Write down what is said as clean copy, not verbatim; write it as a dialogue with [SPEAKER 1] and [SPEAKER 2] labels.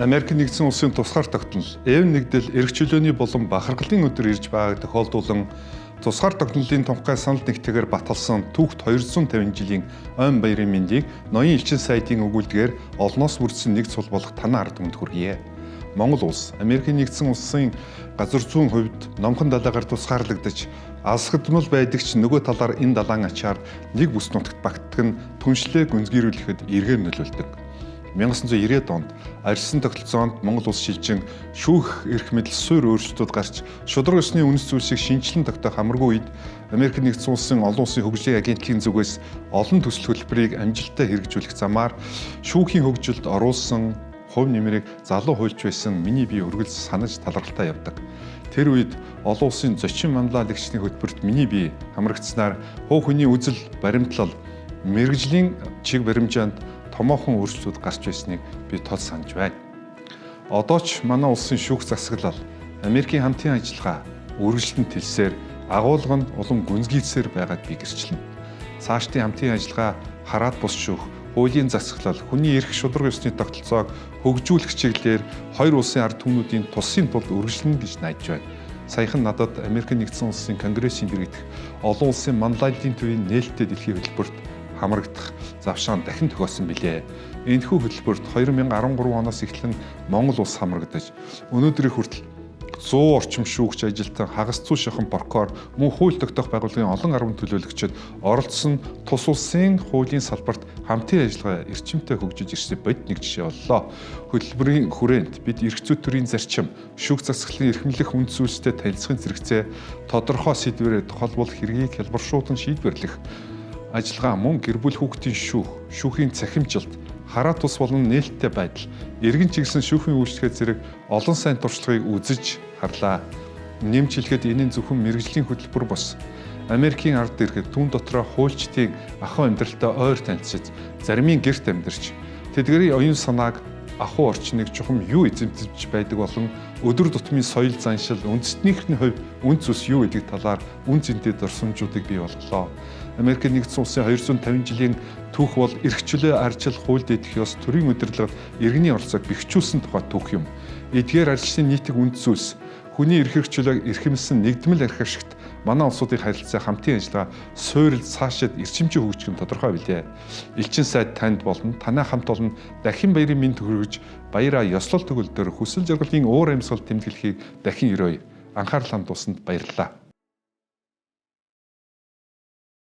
[SPEAKER 1] Америк нэгдсэн улсын тусгаар тогтнол, эв нэгдэл, эрх чөлөөний болон бахархлын өдөр ирж байгааг тохиолдуулан тусгаар тогтнолын тунхай санал нэгтгэгээр баталсан түүхт 250 жилийн ойн баярын мэндийг ноён элчин сайдын өгүүлдгээр олноос бүрдсэн нэг цул болох танаа ард түмэнд хүргье. Монгол улс Америк нэгдсэн улсын газар зүүн хувьд номхон далайгаар тусгаарлагдаж алсгадмал байдаг ч нөгөө талаар энэ далайн ачаар нэг бүс нутагт багтдаг нь түншлээ гүнзгийрүүлэхэд эргээр нөлөөлдөг. 1990-ад онд арьсан тогтолцоонд Монгол улс шилжин шүүх эрх мэдэл суурь өөрчлөлтүүд гарч шударга ёсны үнэт зүйлсийг шинжилэн тогтоох амаргүй үед Америк нэгдсэн улсын олон улсын хөгжлийн агентлагийн зүгээс олон төсөл хөтөлбөрийг амжилттай хэрэгжүүлэх замаар шүүхийн хөгжилд оруулсан хувь нэмрийг залуу хуульч байсан миний бие үргэлж санаж талархалтай явдаг. Тэр үед олон улсын зочин манлайлагчны хөтөлбөрт миний бие хамрагдсанаар хуу хөний үзэл баримтлал мэрэгжлийн чиг баримжаанд томоохон өөрчлөлтүүд гарч байсныг би тод санаж байна. Одоо ч манай улсын шүүх засаглал, Америкийн хамтын ажиллагаа, үргэлжлэн тэлсээр агуулганд улам гүнзгийцсээр байгаад би гэрчлэнэ. Цаашдын хамтын ажиллагаа хараат бус шүүх, хуулийн засаглал, хүний эрх шударга ёсны тогтолцоог хөгжүүлэх чиглэлээр хоёр улсын ард түмнүүдийн тусын тулд үргэлжлэнэ гэж найдаж байна. Саяхан надад Америк нэгдсэн улсын конгрессийн дэргэдэх олон улсын манлайлалын төвийн нээлттэй дэлхийн хөтөлбөрт хамрагдах завшаан дахин тохиосон билээ. Энэхүү хөтөлбөрт 2013 оноос эхлэн Монгол улс хамрагдаж өнөөдрийн хүртэл 100 орчим шүүгч ажилтан хагас зүй шахан прокурор мөн хууль тогтоох байгууллагын олон арван төлөөлөгчид оролцсон тус улсын хуулийн салбарт хамтын ажиллагаа эрчимтэй хөгжиж ирсэн бод нэг жишээ боллоо. Хөтөлбөрийн хүрээнд бид эрх зүй төрийн зарчим, шүүх засаглалын эрхэмлэх үнд зүйлстэй танилцахын зэрэгцээ тодорхой сэдвэрээ холбоол хэргийг хялбаршуулан шийдвэрлэх ажиллагаа мөн гэр бүл хүүхдийн шүүхийн цахимжилт, хараат тус болон нээлттэй байдал, эргэн чиглэсэн шүүхийн үйлчлэгээ зэрэг олон сайн туршлагыг үзэж харлаа. Нэмж хэлэхэд энэ зөвхөн мэрэгжлийн хөтөлбөр бос. Америкийн ард иргэд түүн дотроо хуульчдын ахуй амьдралтай ойр танилцж, заримын гэрт амьдарч, тэдгэрийн оюун санааг ахуй орчныг чухам юу эзэмтэж байдаг болон өдөр тутмын соёл заншил, үндэстнийхний хувь үн цэс юу гэдэг талаар үн цэнтэй дурсамжуудыг бий болголоо. Америк нэгдсэн улсын 250 жилийн түүх бол эрх чөлөө арчил хууль дэдэх ёс төрийн удирдлагад иргэний оролцоог бэхжүүлсэн тухай түүх юм. Эдгээр арчлын нийтиг үнд зүйлс хүний эрх чөлөөг эрхэмлсэн нэгдмэл арх ашигт манай улсуудын харилцаа хамтын ажиллагаа суурилж цаашид эрчимжийн хөгжих нь тодорхой билээ. Элчин сайд танд болно, танай хамт олон дахин баярын мэнд хүргэж баяраа ёслол төгөлдөр хүсэл жаргалын уур амьсгал тэмдэглэхийг дахин өрөөе. Анхаарал хандуулсанд баярлалаа.